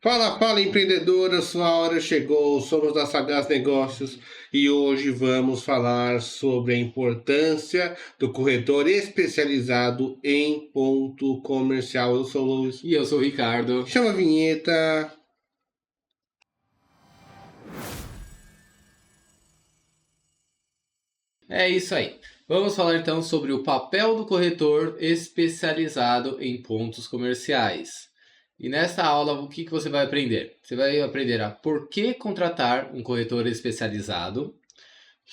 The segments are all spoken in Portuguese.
Fala, fala empreendedora, sua hora chegou. Somos da Sagaz Negócios e hoje vamos falar sobre a importância do corretor especializado em ponto comercial. Eu sou o Luiz. E eu sou o Ricardo. Chama a vinheta. É isso aí. Vamos falar então sobre o papel do corretor especializado em pontos comerciais. E nesta aula, o que você vai aprender? Você vai aprender a por que contratar um corretor especializado,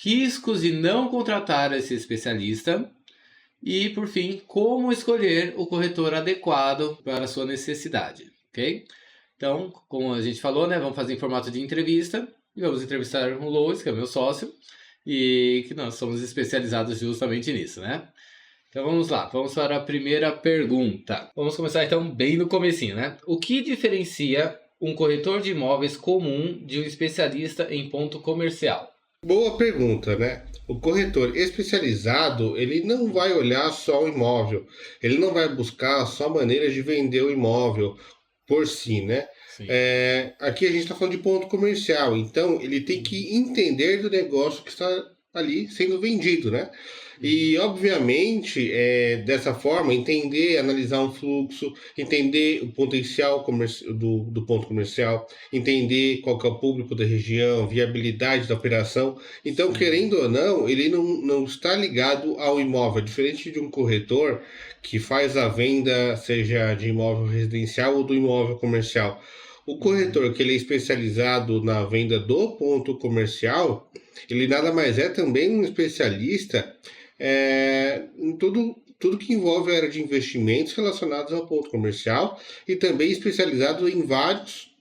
riscos de não contratar esse especialista e, por fim, como escolher o corretor adequado para a sua necessidade, ok? Então, como a gente falou, né, vamos fazer em formato de entrevista e vamos entrevistar o Lois, que é meu sócio, e que nós somos especializados justamente nisso, né? Então vamos lá, vamos para a primeira pergunta. Vamos começar então bem no comecinho, né? O que diferencia um corretor de imóveis comum de um especialista em ponto comercial? Boa pergunta, né? O corretor especializado, ele não vai olhar só o imóvel, ele não vai buscar só maneiras de vender o imóvel por si, né? Sim. Aqui a gente está falando de ponto comercial, então ele tem que entender do negócio que está ali sendo vendido, né? E, obviamente, dessa forma, entender, analisar um fluxo, entender o potencial do ponto comercial, entender qual que é o público da região, viabilidade da operação. Então, querendo ou não, ele não está ligado ao imóvel, diferente de um corretor que faz a venda, seja de imóvel residencial ou do imóvel comercial. O corretor que ele é especializado na venda do ponto comercial, ele nada mais é também um especialista em tudo que envolve a área de investimentos relacionados ao ponto comercial e também especializado em vários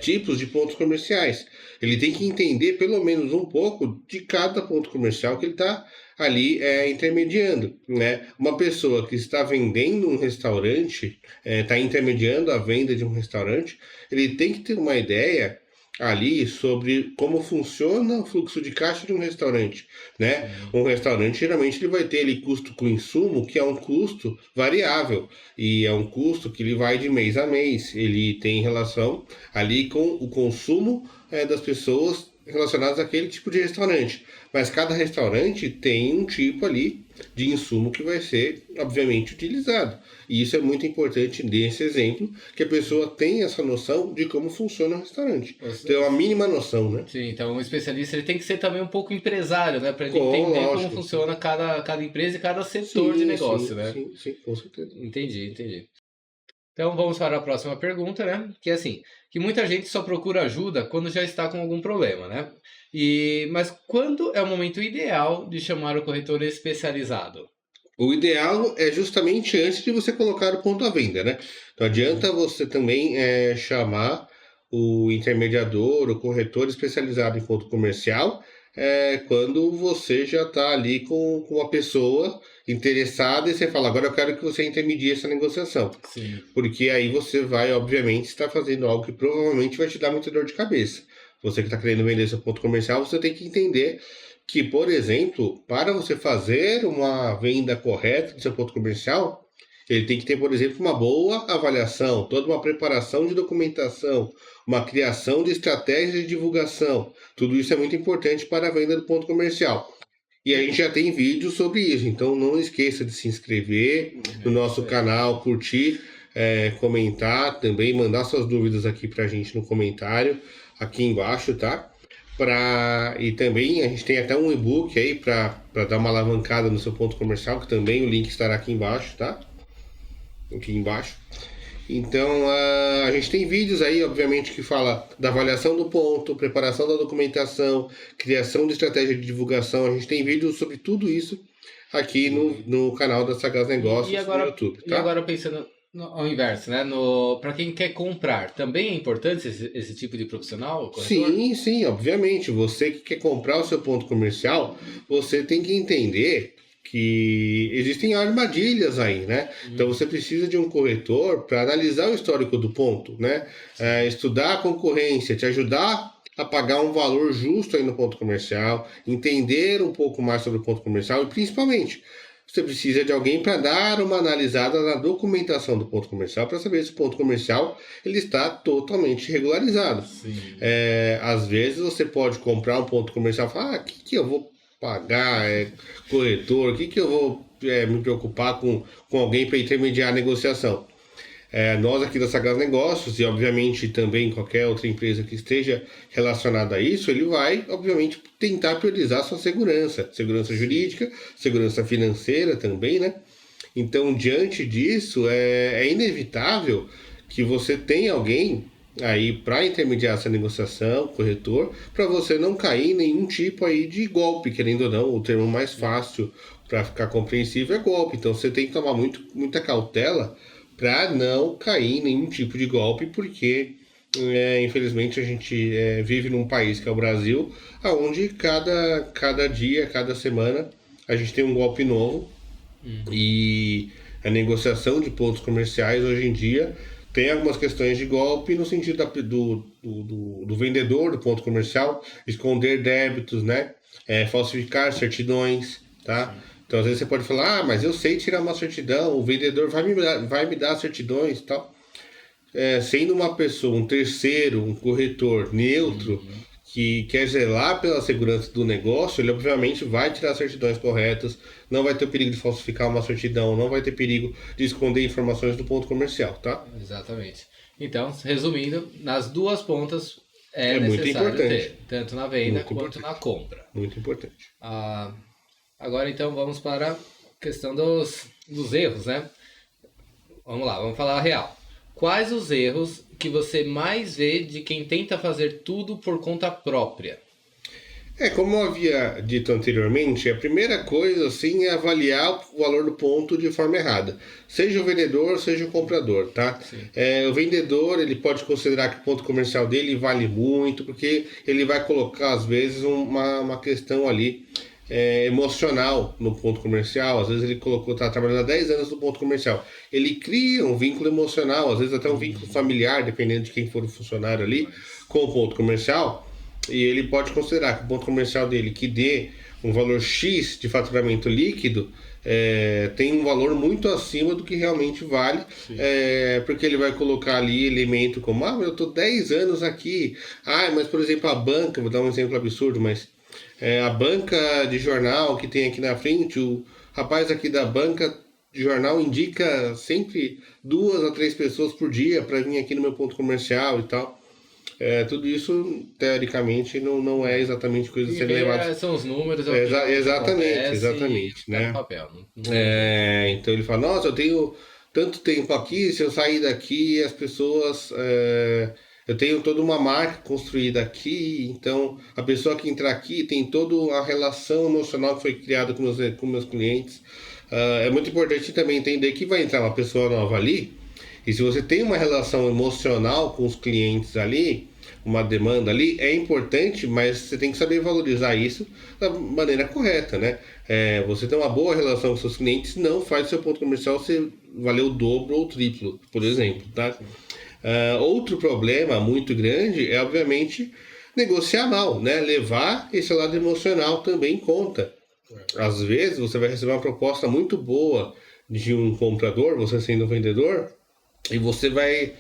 tipos de pontos comerciais. Ele tem que entender pelo menos um pouco de cada ponto comercial que ele está ali intermediando, né? Uma pessoa que está vendendo um restaurante, está intermediando a venda de um restaurante, ele tem que ter uma ideia ali sobre como funciona o fluxo de caixa de um restaurante, né? Sim. Um restaurante geralmente ele vai ter ali custo com insumo, que é um custo variável e é um custo que ele vai de mês a mês. Ele tem relação ali com o consumo das pessoas relacionadas àquele tipo de restaurante. Mas cada restaurante tem um tipo ali de insumo que vai ser, obviamente, utilizado. E isso é muito importante nesse exemplo, que a pessoa tenha essa noção de como funciona o restaurante. Ter uma mínima noção, né? Sim, então o especialista ele tem que ser também um pouco empresário, né? Para ele entender como Lógico, funciona cada empresa e cada setor de negócio, né? sim, com certeza. Entendi. Então vamos para a próxima pergunta, né? Que é assim, que muita gente só procura ajuda quando já está com algum problema, né? Mas quando é o momento ideal de chamar o corretor especializado? O ideal é justamente antes de você colocar o ponto à venda, né? Não adianta você também chamar o intermediador, o corretor especializado em ponto comercial, quando você já está ali com uma pessoa interessada e você fala, agora eu quero que você intermedie essa negociação. Sim. Porque aí você vai, obviamente, estar fazendo algo que provavelmente vai te dar muita dor de cabeça. Você que está querendo vender seu ponto comercial, você tem que entender que, por exemplo, para você fazer uma venda correta do seu ponto comercial, ele tem que ter, por exemplo, uma boa avaliação, toda uma preparação de documentação, uma criação de estratégias de divulgação. Tudo isso é muito importante para a venda do ponto comercial. E a gente já tem vídeos sobre isso, então não esqueça de se inscrever no nosso canal, curtir, comentar também, mandar suas dúvidas aqui para a gente no comentário, aqui embaixo, tá? E também a gente tem até um e-book aí para dar uma alavancada no seu ponto comercial, que também o link estará aqui embaixo, tá? Aqui embaixo. Então a gente tem vídeos aí, obviamente, que fala da avaliação do ponto, preparação da documentação, criação de estratégia de divulgação. A gente tem vídeos sobre tudo isso aqui no canal da Sagaz Negócios no YouTube, tá? E agora pensando ao inverso, né? Para quem quer comprar, também é importante esse tipo de profissional, corretor? Sim, obviamente. Você que quer comprar o seu ponto comercial, você tem que entender que existem armadilhas aí, né? Então você precisa de um corretor para analisar o histórico do ponto, né? Estudar a concorrência, te ajudar a pagar um valor justo aí no ponto comercial, entender um pouco mais sobre o ponto comercial e principalmente você precisa de alguém para dar uma analisada na documentação do ponto comercial para saber se o ponto comercial ele está totalmente regularizado. Às vezes você pode comprar um ponto comercial e falar, o que eu vou pagar, corretor, o que eu vou me preocupar com alguém para intermediar a negociação. Nós aqui da Sagaz Negócios, e obviamente também qualquer outra empresa que esteja relacionada a isso, ele vai, obviamente, tentar priorizar sua segurança jurídica, segurança financeira também, né? Então, diante disso, é inevitável que você tenha alguém aí para intermediar essa negociação, corretor, para você não cair em nenhum tipo aí de golpe, querendo ou não, o termo mais fácil para ficar compreensível é golpe. Então, você tem que tomar muita cautela para não cair em nenhum tipo de golpe, porque infelizmente a gente vive num país que é o Brasil, onde cada dia, cada semana a gente tem um golpe novo. E a negociação de pontos comerciais hoje em dia tem algumas questões de golpe no sentido do vendedor do ponto comercial esconder débitos, né? Falsificar certidões, tá? Então, às vezes você pode falar, mas eu sei tirar uma certidão, o vendedor vai me dar certidões e tal. Sendo uma pessoa, um terceiro, um corretor neutro, que quer zelar pela segurança do negócio, ele obviamente vai tirar certidões corretas, não vai ter o perigo de falsificar uma certidão, não vai ter perigo de esconder informações do ponto comercial, tá? Exatamente. Então, resumindo, nas duas pontas é muito necessário importante. ter, tanto na venda Muito quanto importante. na compra. Muito importante. Agora, então, vamos para a questão dos erros, né? Vamos lá, vamos falar a real. Quais os erros que você mais vê de quem tenta fazer tudo por conta própria? Como eu havia dito anteriormente, a primeira coisa assim é avaliar o valor do ponto de forma errada. Seja o vendedor, seja o comprador, tá? O vendedor, ele pode considerar que o ponto comercial dele vale muito, porque ele vai colocar, às vezes, uma questão ali emocional no ponto comercial. Às vezes ele está trabalhando há 10 anos no ponto comercial. Ele cria um vínculo emocional, às vezes até um vínculo familiar, dependendo de quem for o funcionário ali, com o ponto comercial. E ele pode considerar que o ponto comercial dele, que dê um valor X de faturamento líquido, tem um valor muito acima do que realmente vale, porque ele vai colocar ali elemento como, mas eu estou 10 anos aqui, mas por exemplo a banca, vou dar um exemplo absurdo, mas a banca de jornal que tem aqui na frente, o rapaz aqui da banca de jornal indica sempre 2 a 3 pessoas por dia para vir aqui no meu ponto comercial e tal. Tudo isso, teoricamente, não é exatamente coisa a ser levada. São os números. Exatamente, né? Papel, então ele fala, nossa, eu tenho tanto tempo aqui, se eu sair daqui, as pessoas... eu tenho toda uma marca construída aqui, então a pessoa que entrar aqui tem toda a relação emocional que foi criada com meus clientes. É muito importante também entender que vai entrar uma pessoa nova ali, e se você tem uma relação emocional com os clientes ali, uma demanda ali, é importante, mas você tem que saber valorizar isso da maneira correta, né? Você ter uma boa relação com seus clientes não faz o seu ponto comercial ser valer o dobro ou o triplo, por exemplo, tá? Outro problema muito grande é, obviamente, negociar mal, né? Levar esse lado emocional também em conta. Às vezes você vai receber uma proposta muito boa de um comprador, você sendo um vendedor, e você vai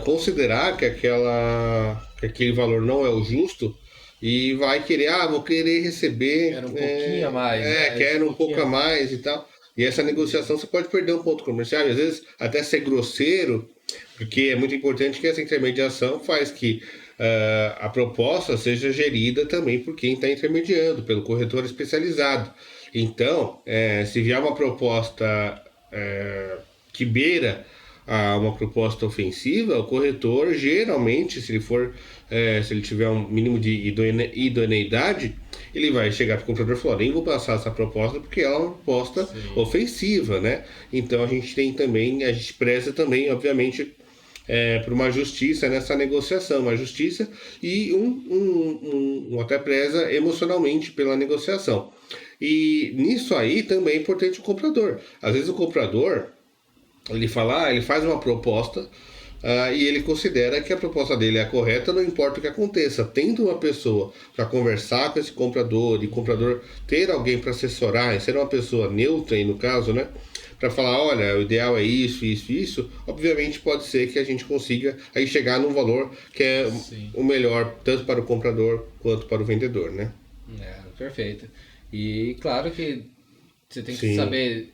considerar que aquele valor não é o justo e vai querer, vou querer receber... Quero um pouquinho a mais. Quero um pouco a mais e tal. E essa negociação você pode perder um ponto comercial, e às vezes até ser grosseiro, porque é muito importante que essa intermediação faz que a proposta seja gerida também por quem está intermediando, pelo corretor especializado. Então, se vier uma proposta que beira uma proposta ofensiva, o corretor geralmente, se ele tiver um mínimo de idoneidade, ele vai chegar para o comprador e falar, nem vou passar essa proposta porque ela é uma proposta ofensiva, né? Então a gente preza também, obviamente, por uma justiça nessa negociação, uma justiça e até preza emocionalmente pela negociação. E nisso aí também é importante o comprador. Às vezes o comprador, ele faz uma proposta E ele considera que a proposta dele é a correta, não importa o que aconteça. Tendo uma pessoa para conversar com esse comprador, e o comprador ter alguém para assessorar, e ser uma pessoa neutra aí no caso, né? Para falar, olha, o ideal é isso, isso, isso, obviamente pode ser que a gente consiga aí chegar num valor que é Sim. o melhor, tanto para o comprador quanto para o vendedor, né? Perfeito. E claro que você tem que Sim, saber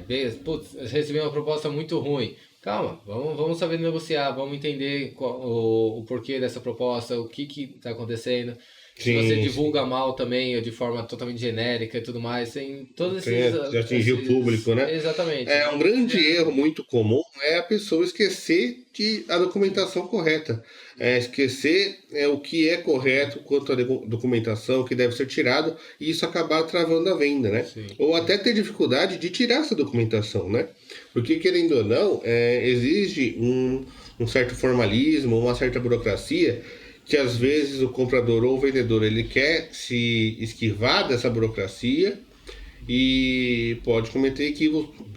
ver, putz, eu recebi uma proposta muito ruim. Calma, vamos saber negociar, vamos entender o porquê dessa proposta, o que está acontecendo. Se você sim, sim. divulga mal também, ou de forma totalmente genérica e tudo mais, tem todos De atingir o público, né? exatamente. Um grande erro muito comum é a pessoa esquecer a documentação correta. Esquecer o que é correto quanto à documentação, que deve ser tirado, e isso acabar travando a venda, né? Sim. Ou até ter dificuldade de tirar essa documentação, né? Porque, querendo ou não, exige um certo formalismo, uma certa burocracia, que às vezes o comprador ou o vendedor ele quer se esquivar dessa burocracia e pode cometer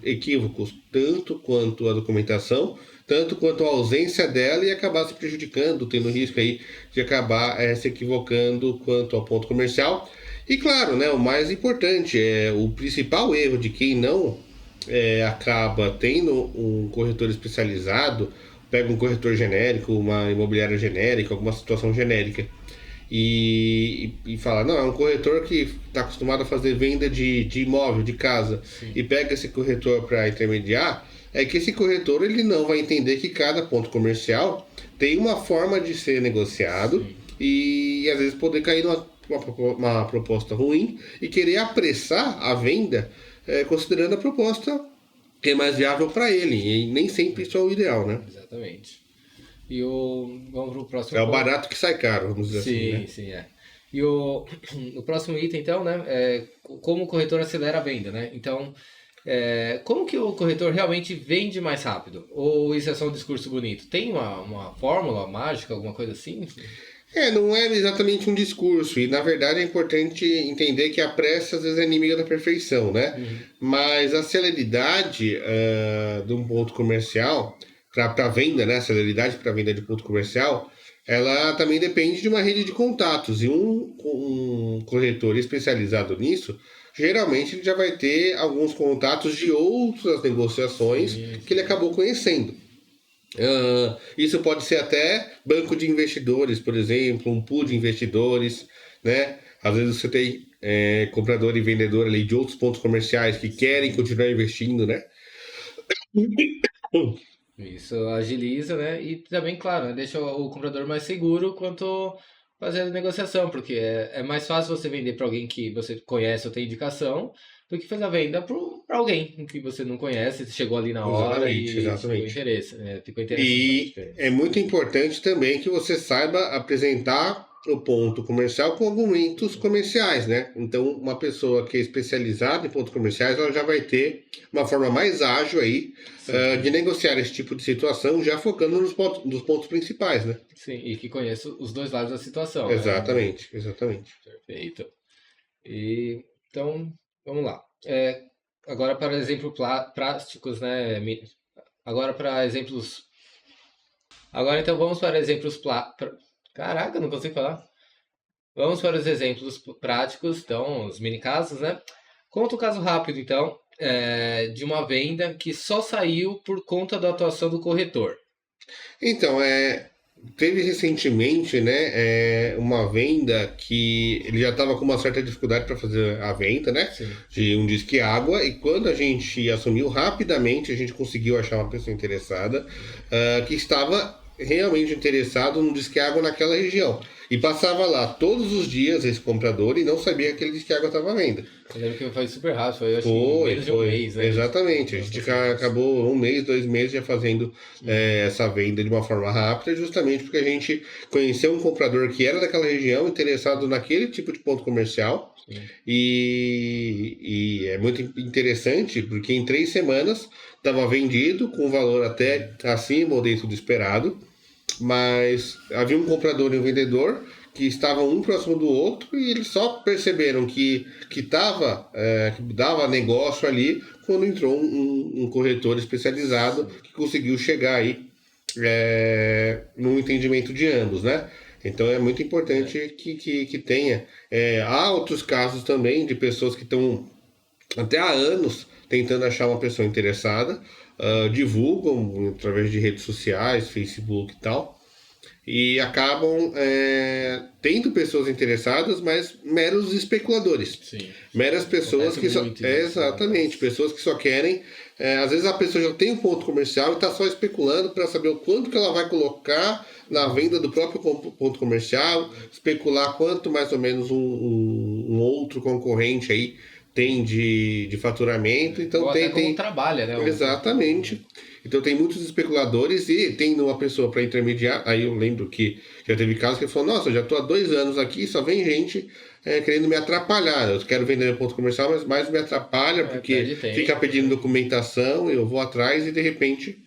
equívocos tanto quanto a documentação, tanto quanto a ausência dela e acabar se prejudicando, tendo risco aí de acabar se equivocando quanto ao ponto comercial. E claro, né, o mais importante é o principal erro de quem não acaba tendo um corretor especializado, pega um corretor genérico, uma imobiliária genérica, alguma situação genérica e fala, não, é um corretor que está acostumado a fazer venda de imóvel, de casa, Sim. e pega esse corretor para intermediar, é que esse corretor ele não vai entender que cada ponto comercial tem uma forma de ser negociado. Sim. E às vezes poder cair uma proposta ruim e querer apressar a venda, considerando a proposta que é mais viável para ele, e nem sempre isso é o ideal, né? Exatamente. Vamos pro próximo É o ponto. barato que sai caro, vamos dizer assim, né? Sim, é. E o próximo item, então, né, é como o corretor acelera a venda, né? Então, como que o corretor realmente vende mais rápido? Ou isso é só um discurso bonito? Tem uma fórmula mágica, alguma coisa assim? Não é exatamente um discurso, e na verdade é importante entender que a pressa às vezes é inimiga da perfeição, né? Mas a celeridade de um ponto comercial, para venda, né? A celeridade para venda de ponto comercial, ela também depende de uma rede de contatos, e um corretor especializado nisso, geralmente ele já vai ter alguns contatos de outras negociações que ele acabou conhecendo. Isso pode ser até banco de investidores, por exemplo, um pool de investidores, né? Às vezes você tem comprador e vendedor ali de outros pontos comerciais que querem continuar investindo, né? Isso agiliza, né? E também, claro, né, deixa o comprador mais seguro quanto fazer a negociação, porque é mais fácil você vender para alguém que você conhece ou tem indicação do que fazer a venda para alguém que você não conhece, chegou ali na hora Exatamente, e exatamente. ficou interessante. E é muito importante também que você saiba apresentar o ponto comercial com argumentos comerciais, né? Então, uma pessoa que é especializada em pontos comerciais, ela já vai ter uma forma mais ágil aí de negociar esse tipo de situação, já focando nos pontos principais, né? Sim, e que conhece os dois lados da situação, né? Exatamente, exatamente. Perfeito. E, então, vamos lá. Agora para exemplos práticos, né? Agora para exemplos. Agora então vamos para exemplos Caraca, não consigo falar. Vamos para os exemplos práticos, então, os mini casos, né? Conta um caso rápido, então, de uma venda que só saiu por conta da atuação do corretor. Então, teve recentemente, né, uma venda que ele já estava com uma certa dificuldade para fazer a venda, né, Sim. de um disque água, e quando a gente assumiu rapidamente, a gente conseguiu achar uma pessoa interessada que estava realmente interessado no disque água naquela região. E passava lá todos os dias esse comprador e não sabia que aquele disque água estava à venda. Eu lembro que foi super rápido, foi acho que em menos de um mês, né? Exatamente. A gente acabou 1 mês, 2 meses já fazendo essa venda de uma forma rápida, justamente porque a gente conheceu um comprador que era daquela região, interessado naquele tipo de ponto comercial. E é muito interessante porque em 3 semanas estava vendido com valor até acima ou dentro do esperado, mas havia um comprador e um vendedor que estavam um próximo do outro e eles só perceberam que dava negócio ali quando entrou um corretor especializado que conseguiu chegar aí no entendimento de ambos, né? Então é muito importante que tenha. Há outros casos também de pessoas que estão até há anos tentando achar uma pessoa interessada, divulgam através de redes sociais, Facebook e tal, e acabam tendo pessoas interessadas, mas meros especuladores. Sim. Meras pessoas Acontece que só. muito isso, né? Exatamente, pessoas que só querem. Às vezes a pessoa já tem um ponto comercial e está só especulando para saber o quanto que ela vai colocar na venda do próprio ponto comercial, especular quanto mais ou menos um outro concorrente aí tem de faturamento. Então Ou até como tem. trabalha, né? Exatamente. Então tem muitos especuladores e tem uma pessoa para intermediar. Aí eu lembro que já teve casos que ele falou: Nossa, eu já estou há 2 anos aqui, só vem gente querendo me atrapalhar. Eu quero vender meu ponto comercial, mas mais me atrapalha porque fica pedindo documentação, eu vou atrás e de repente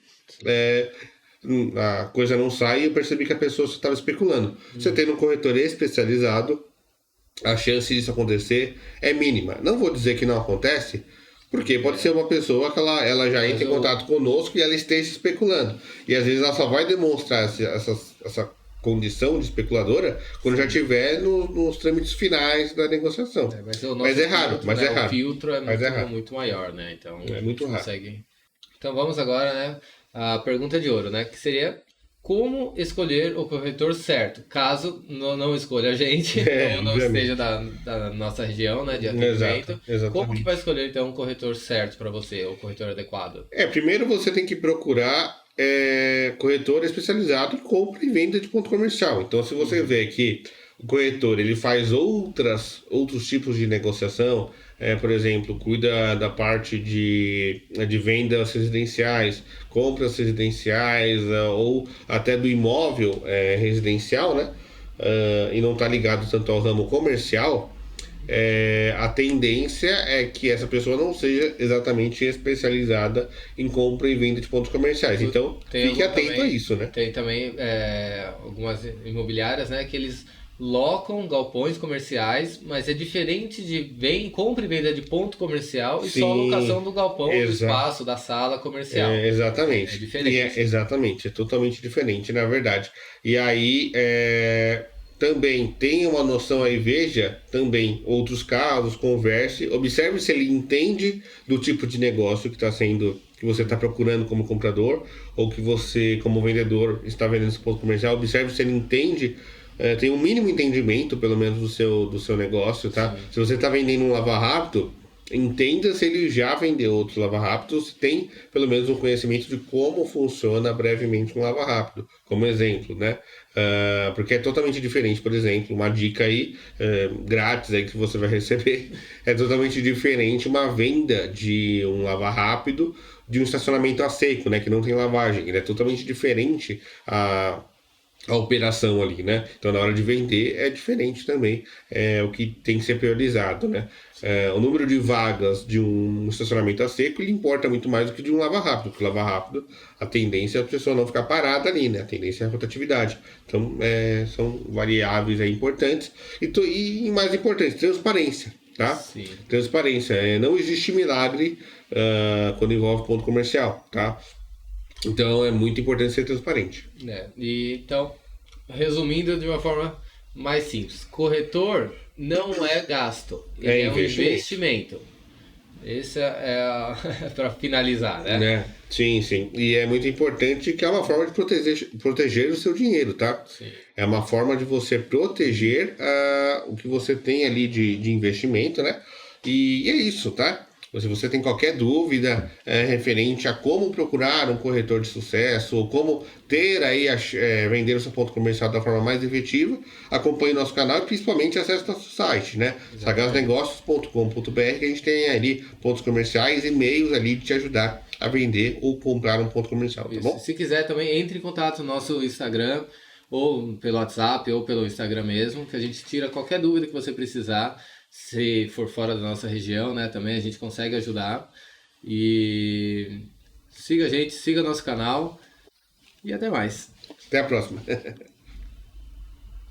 a coisa não sai e eu percebi que a pessoa só estava especulando. Você tendo um corretor especializado, a chance disso acontecer é mínima. Não vou dizer que não acontece, porque pode ser uma pessoa que ela já entra em contato conosco e ela esteja especulando. E às vezes ela só vai demonstrar essa condição de especuladora quando já estiver nos trâmites finais da negociação. Mas é raro, filtro, né? raro. O filtro raro. Muito maior, né? Então, É muito raro. consegue... Então vamos agora, né? A pergunta de ouro, né? Que seria: como escolher o corretor certo, caso não escolha a gente, ou não esteja da nossa região, né, de atendimento. Exatamente. Como que vai escolher, então, um corretor certo para você, o corretor adequado? Primeiro você tem que procurar corretor especializado em compra e venda de ponto comercial. Então, se você vê que o corretor ele faz outros tipos de negociação, por exemplo, cuida da parte de vendas residenciais, compras residenciais, ou até do imóvel residencial, né? E não está ligado tanto ao ramo comercial, a tendência é que essa pessoa não seja exatamente especializada em compra e venda de pontos comerciais. Então, fique atento a isso, né? Tem também algumas imobiliárias, né, que eles locam galpões comerciais, mas é diferente de compra e venda de ponto comercial e só locação do galpão, do espaço, da sala comercial. Exatamente. É diferente. Exatamente, é totalmente diferente, na verdade. E aí, também tenha uma noção aí, veja também outros casos, converse, observe se ele entende do tipo de negócio que você está procurando como comprador, ou que você, como vendedor, está vendendo esse ponto comercial. Observe se ele entende, tem um mínimo entendimento, pelo menos, do seu negócio, tá? Sim. Se você está vendendo um lava-rápido, entenda se ele já vendeu outros lava-rápidos, se tem pelo menos um conhecimento de como funciona brevemente um lava-rápido, como exemplo, né? Porque é totalmente diferente, por exemplo, uma dica aí, grátis aí que você vai receber, é totalmente diferente uma venda de um lava-rápido de um estacionamento a seco, né? Que não tem lavagem, ele é totalmente diferente a operação ali, né? Então, na hora de vender, é diferente também o que tem que ser priorizado, né? O número de vagas de um estacionamento a seco, ele importa muito mais do que de um lava-rápido, porque o lava-rápido, a tendência é a pessoa não ficar parada ali, né? A tendência é a rotatividade. Então, são variáveis aí importantes. E mais importante, transparência, tá? Sim. Transparência. Não existe milagre quando envolve ponto comercial, tá? Então é muito importante ser transparente. Então, resumindo de uma forma mais simples, corretor não é gasto, ele é um investimento. Esse é para finalizar, né? Sim. E é muito importante que é uma forma de proteger o seu dinheiro, tá? Sim. É uma forma de você proteger o que você tem ali de investimento, né? E é isso, tá? Se você tem qualquer dúvida referente a como procurar um corretor de sucesso ou como ter aí vender o seu ponto comercial da forma mais efetiva, acompanhe o nosso canal e principalmente acesse nosso site, né? sagaznegócios.com.br, que a gente tem ali pontos comerciais e meios ali de te ajudar a vender ou comprar um ponto comercial, tá bom? Se quiser também, entre em contato no nosso Instagram, ou pelo WhatsApp, ou pelo Instagram mesmo, que a gente tira qualquer dúvida que você precisar. Se for fora da nossa região, né, também a gente consegue ajudar. E siga a gente, siga nosso canal e até mais. Até a próxima.